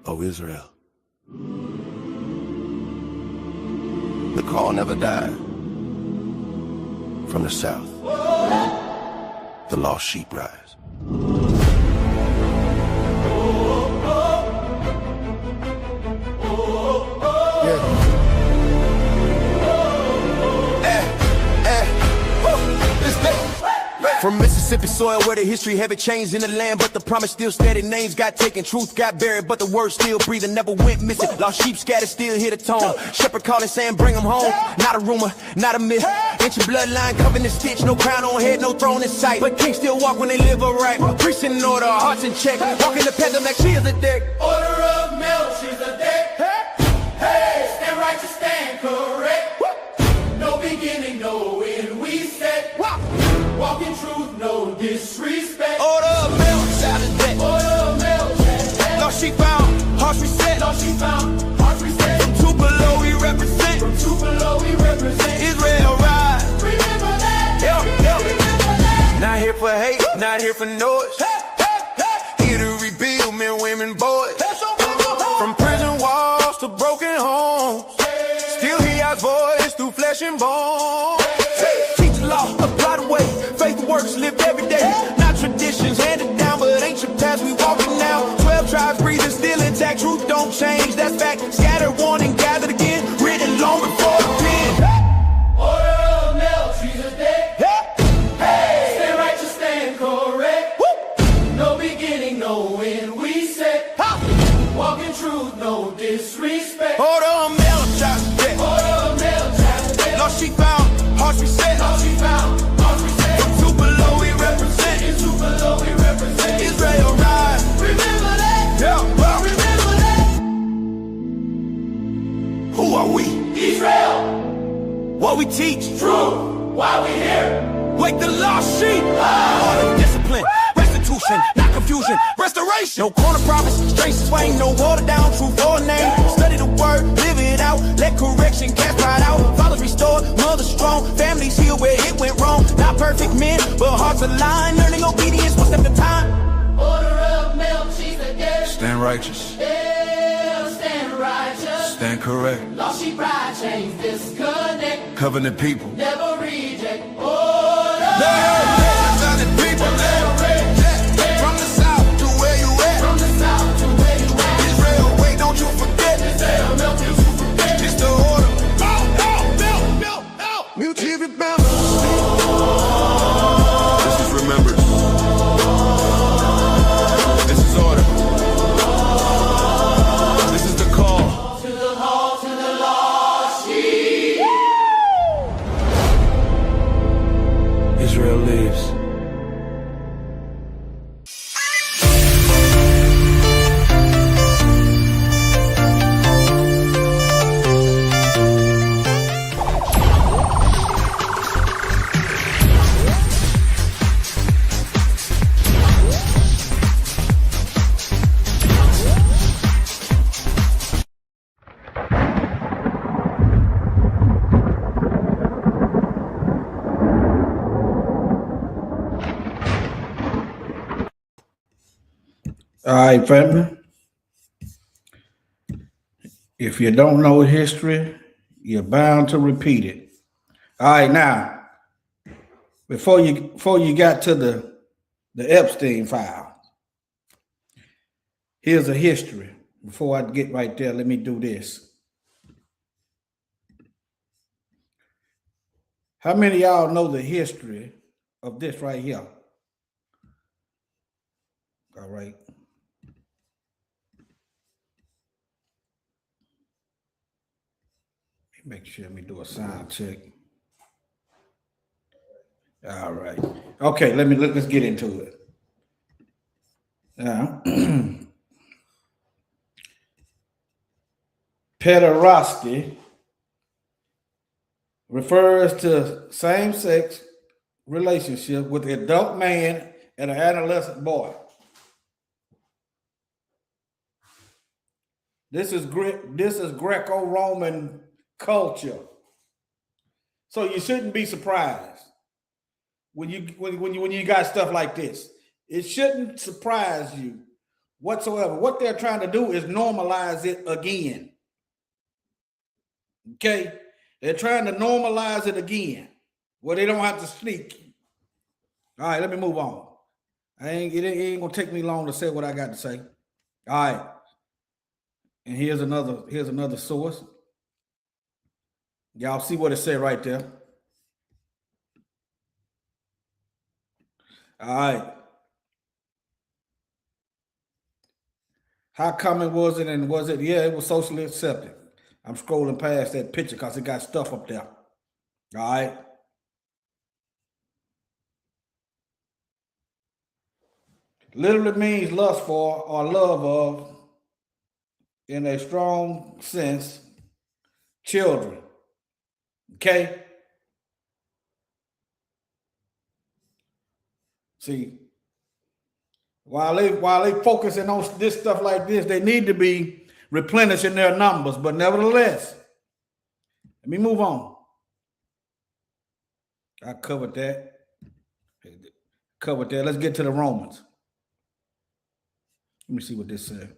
O Israel. The call never died. From the south, the lost sheep rise. From Mississippi soil where the history haven't changed in the land, but the promise still steady. Names got taken, truth got buried, but the word still breathing, never went missing. Lost sheep scattered, still hear the tone. Shepherd calling, saying bring them home. Not a rumor, not a myth. Ancient bloodline covered in stitch, no crown on head, no throne in sight. But kings still walk when they live upright. Priests in order, hearts in check. Walking the path like she is a deck. Order of Melchizedek. Hey, stand righteous, stand correct. No beginning, no end, we set. Walk in truth, no disrespect. Order of Melchizedek. Order of Melchizedek. Lost sheep found, hearts reset. Lost sheep found, hearts reset. From Tupelo we represent. From Tupelo we represent. Israel rise. Remember that. Remember that. Not here for hate, not here for noise. Here to rebuild men, women, boys. From prison walls to broken homes. Still hear our voice through flesh and bone. Teach the law, apply the way. Faith works, lived every day. Not traditions handed down, but ancient paths we walking now. 12 tribes breathing, still intact. Truth don't change, that's fact. Scattered, warned, and gathered again. Written long before the pen. Order of Melchizedek. Hey, stand righteous, stand correct. No beginning, no end, we set. Walk in truth, no disrespect. Order of Melchizedek. Order of Melchizedek. Lost sheep found, hearts reset. Lost sheep found, hearts reset. From Tupelo we represent. In Tupelo we represent. Israel rise. Remember that. Yeah. Remember that. Who are we? Israel. What we teach. Truth. Why we here? Wake the lost sheep. Order, discipline, restitution, not confusion, restoration. No corner promise, straight swing, no water down, truth or name. Study the word, live it out, let correction cast pride out. Fathers restored, mothers strong, families healed where it went wrong. Not perfect men, but hearts aligned, learning obedience one step at a time. Order of Melchizedek. Stand righteous, Yeah, stand righteous. stand correct. Lost sheep pride, change, disconnect. Covenant people. Never reject. Order. Covenant people. From the south to where you at. From the south to where you at. Israel, wait, don't you forget. Israel, Melchizedek. It's the order. Mutually bound. This is remembrance. This is order. This is the call. To the hall, to the lost sheep. Israel lives. All right, family. If you don't know history, you're bound to repeat it. All right, now, before you got to the Epstein file, here's a history. Before I get right there, let me do this. How many of y'all know the history of this right here? All right. Make sure let me do a sound check. All right. Okay, let's get into it. Now, pederasty refers to same-sex relationship with an adult man and an adolescent boy. This is Greco-Roman culture, so you shouldn't be surprised when you got stuff like this. It shouldn't surprise you whatsoever. What they're trying to do is normalize it again. Okay? They're trying to normalize it again where they don't have to sneak. All right, let me move on. It ain't gonna take me long to say what I got to say. All right. And here's another source. Y'all see what it said right there. All right. How common was it? And was it? Yeah, it was socially accepted. I'm scrolling past that picture because it got stuff up there. All right. Literally means lust for or love of, in a strong sense, children. Okay? See, while they focusing on this stuff like this, they need to be replenishing their numbers. But nevertheless, let me move on. I covered that. Let's get to the Romans. Let me see what this says.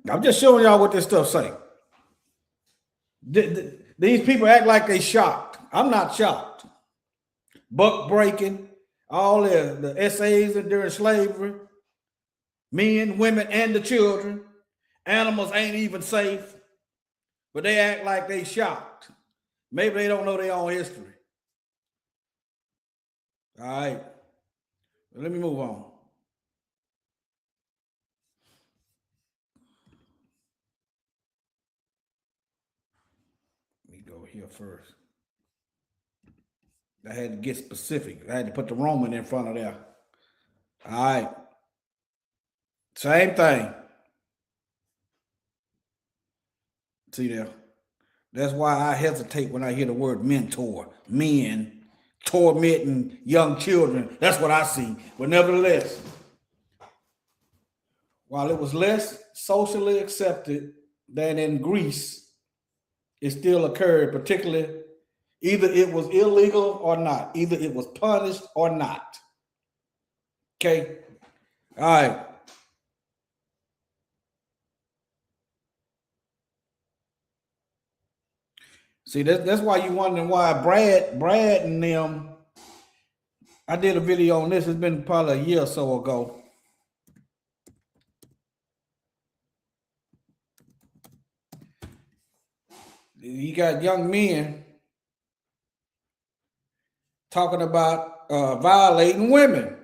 I'm just showing y'all what this stuff say. These people act like they shocked. I'm not shocked. Buck breaking, all the essays during slavery, men, women, and the children. Animals ain't even safe, but they act like they shocked. Maybe they don't know their own history. All right, let me move on. Let me go here first. I had to get specific. I had to put the Roman in front of there. All right. Same thing. See there? That's why I hesitate when I hear the word mentor. Men tormenting young children. That's what I see. But nevertheless, while it was less socially accepted than in Greece, it still occurred, particularly either it was illegal or not. Either it was punished or not. Okay? All right. See, that's why you wondering why Brad and them, I did a video on this. It's been probably a year or so ago. You got young men talking about violating women.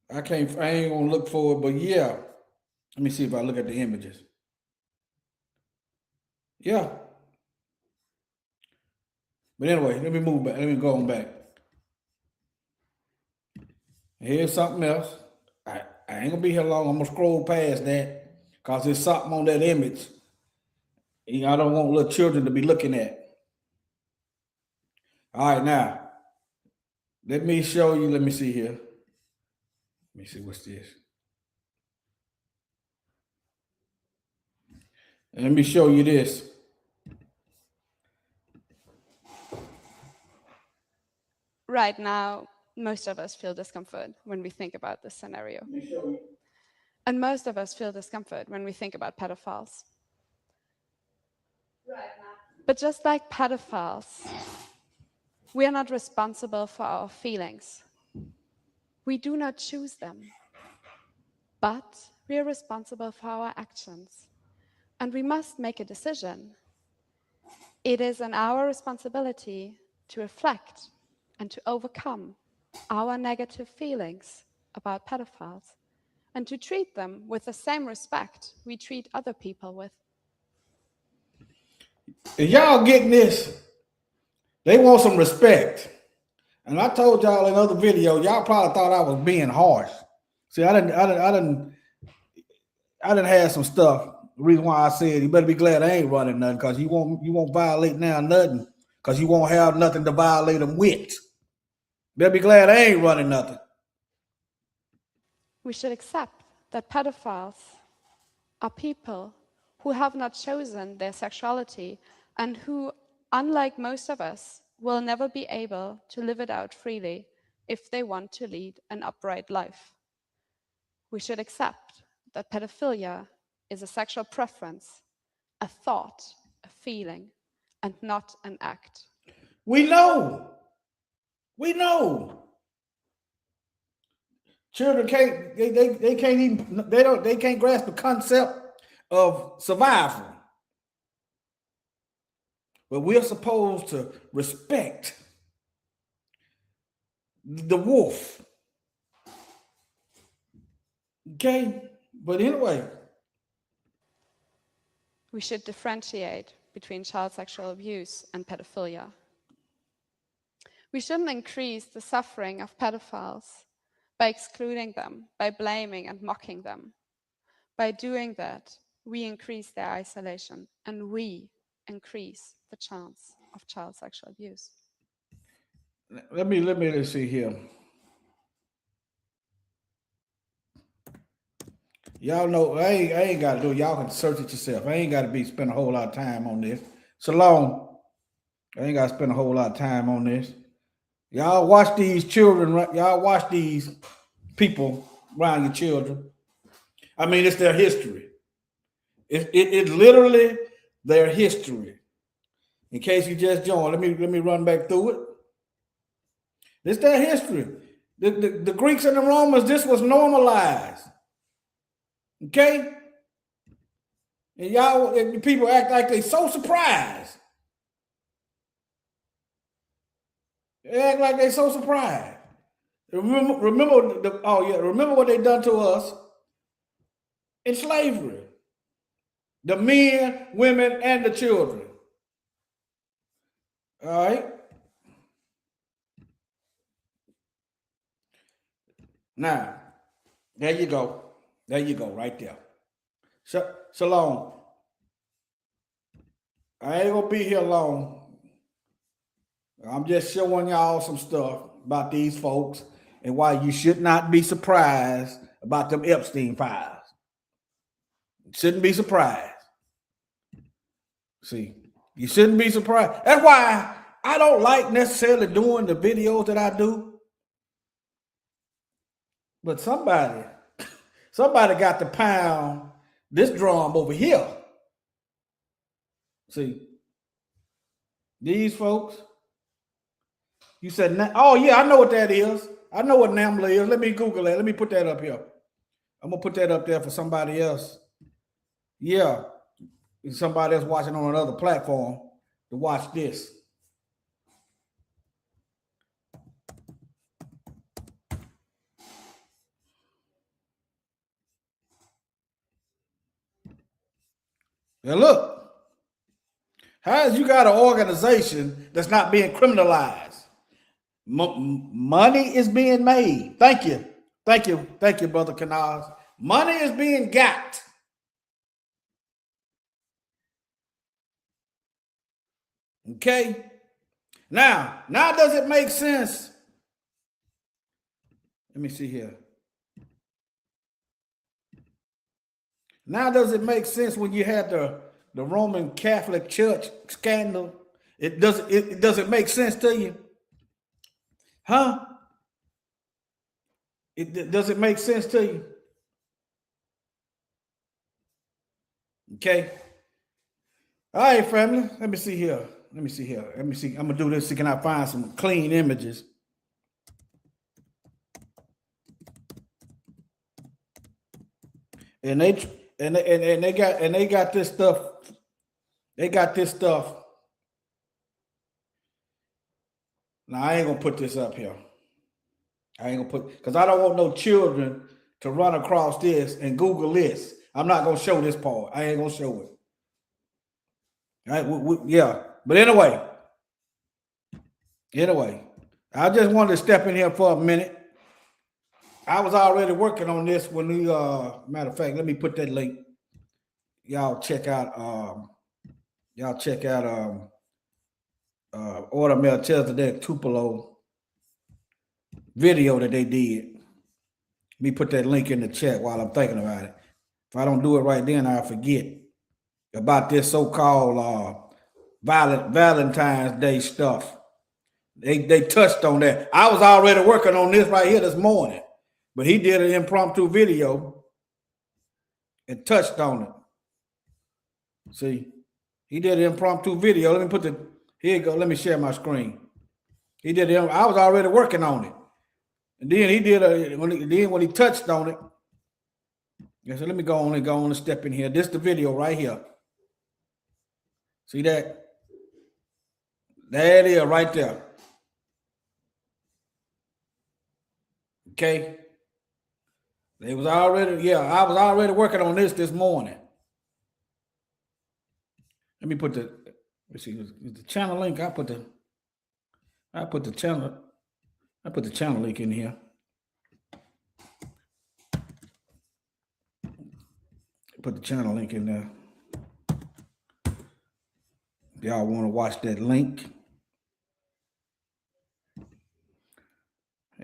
I ain't gonna look for it, but yeah. Let me see if I look at the images. Yeah. But anyway, let me move back. Let me go on back. Here's something else. I ain't gonna be here long. I'm gonna scroll past that because there's something on that image I don't want little children to be looking at. All right, now, let me show you. Let me see here. Let me see what's this. And let me show you this. Right now, most of us feel discomfort when we think about this scenario. Let me show you. And most of us feel discomfort when we think about pedophiles. Right now. But just like pedophiles, we are not responsible for our feelings. We do not choose them. But we are responsible for our actions. And we must make a decision. It is in our responsibility to reflect and to overcome our negative feelings about pedophiles and to treat them with the same respect we treat other people with. If y'all getting this, they want some respect. And I told y'all in other video, y'all probably thought I was being harsh. See, I didn't have some stuff. The reason why I said you better be glad I ain't running nothing, because you won't violate now nothing, because you won't have nothing to violate them with. Better be glad I ain't running nothing. We should accept that pedophiles are people who have not chosen their sexuality and who, unlike most of us, will never be able to live it out freely if they want to lead an upright life. We should accept that pedophilia is a sexual preference, a thought, a feeling, and not an act. We know. We know. Children can't, they can't even, they can't grasp the concept of survival. But we're supposed to respect the wolf. Okay? But anyway. We should differentiate between child sexual abuse and pedophilia. We shouldn't increase the suffering of pedophiles by excluding them, by blaming and mocking them. By doing that, we increase their isolation and we increase the chance of child sexual abuse. Let me see here. Y'all know I ain't got to do it. Y'all can search it yourself. I ain't got to spend a whole lot of time on this. So long. I ain't got to spend a whole lot of time on this. Y'all watch these children. Y'all watch these people around your children. I mean, it's their history. It's literally their history. In case you just joined, let me run back through it. It's their history. The Greeks and the Romans, this was normalized. Okay? And y'all, people act like they so surprised. They act like they so surprised. Remember what they done to us in slavery. The men, women, and the children. All right? Now, there you go. There you go, right there. Shalom. I ain't gonna be here long. I'm just showing y'all some stuff about these folks and why you should not be surprised about them Epstein files. Shouldn't be surprised. See, you shouldn't be surprised. That's why I don't like necessarily doing the videos that I do. But somebody got to pound this drum over here. See, these folks. You said, oh yeah, I know what that is. I know what NAMBLA is. Let me Google that. Let me put that up here. I'm gonna put that up there for somebody else. Yeah, somebody else watching on another platform to watch this. Now look, how is you got an organization that's not being criminalized? Money is being made. Thank you, Brother Canals. Money is being got. Okay. Now does it make sense? Let me see here. Now does it make sense when you had the Roman Catholic Church scandal? It doesn't make sense to you? Huh? Does it make sense to you? Okay. All right, family. Let me see here. I'm gonna do this. See, can I find some clean images? And they got this stuff. They got this stuff. Now I ain't gonna put this up here. Because I don't want no children to run across this and Google this. I'm not gonna show this part. I ain't gonna show it. All right, yeah. But anyway, I just wanted to step in here for a minute. I was already working on this when we matter of fact, let me put that link. Y'all check out Order Melchizedek Tupelo video that they did. Let me put that link in the chat while I'm thinking about it. If I don't do it right then, I'll forget about this so-called Valentine's Day stuff. They touched on that. I was already working on this right here this morning, but he did an impromptu video and touched on it. See, he did an impromptu video. Let me put here you go. Let me share my screen. He did it. I was already working on it. And then he did when he touched on it. I said, let me go on and step in here. This is the video right here. See that? There it is right there. Okay. It was already, I was already working on this morning. Let me put let's see, the channel link. I put the channel link in here. Put the channel link in there. If y'all want to watch that link.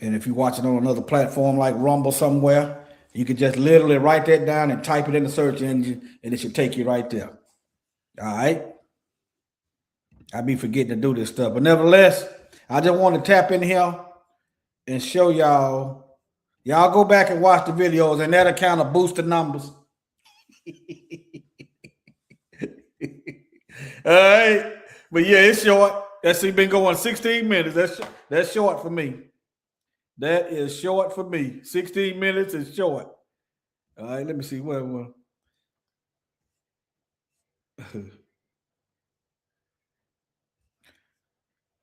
And if you're watching on another platform like Rumble somewhere, you can just literally write that down and type it in the search engine, and it should take you right there. All right. I be forgetting to do this stuff, but nevertheless, I just want to tap in here and show y'all. Y'all go back and watch the videos, and that'll kind of boost the numbers. All right, but yeah, it's short. That's been going 16 minutes. That's short for me. That is short for me. 16 minutes is short. All right, let me see where. All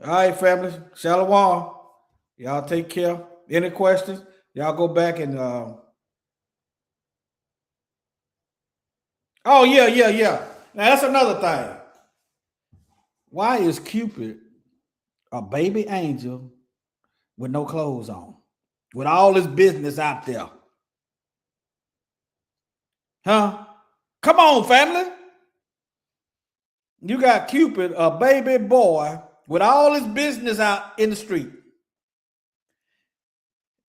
right, family. Shalom. Y'all take care. Any questions? Y'all go back and oh, yeah. Now that's another thing. Why is Cupid a baby angel with no clothes on? With all this business out there? Huh? Come on, family. You got Cupid, a baby boy, with all his business out in the street.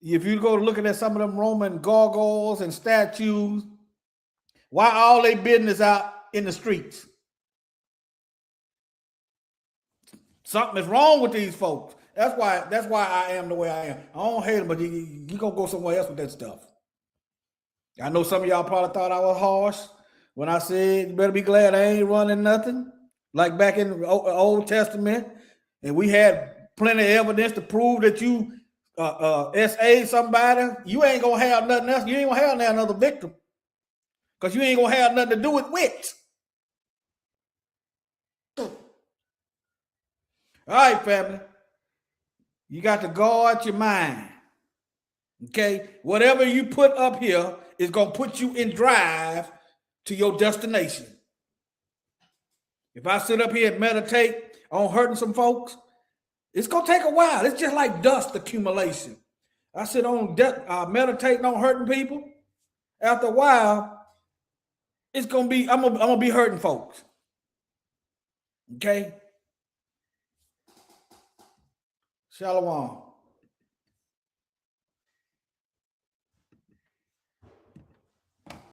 If you go looking at some of them Roman gargoyles and statues, why all their business out in the streets? Something is wrong with these folks. That's why I am the way I am. I don't hate them, but you gonna go somewhere else with that stuff. I know some of y'all probably thought I was harsh when I said you better be glad I ain't running nothing. Like back in the Old Testament, and we had plenty of evidence to prove that you SA somebody, you ain't gonna have nothing else. You ain't gonna have another victim. Because you ain't gonna have nothing to do with wits. All right, family. You got to guard your mind. Okay? Whatever you put up here is gonna put you in drive to your destination. If I sit up here and meditate on hurting some folks, it's gonna take a while. It's just like dust accumulation. I sit on meditating on hurting people. After a while, it's gonna be I'm gonna be hurting folks. Okay. Shalom.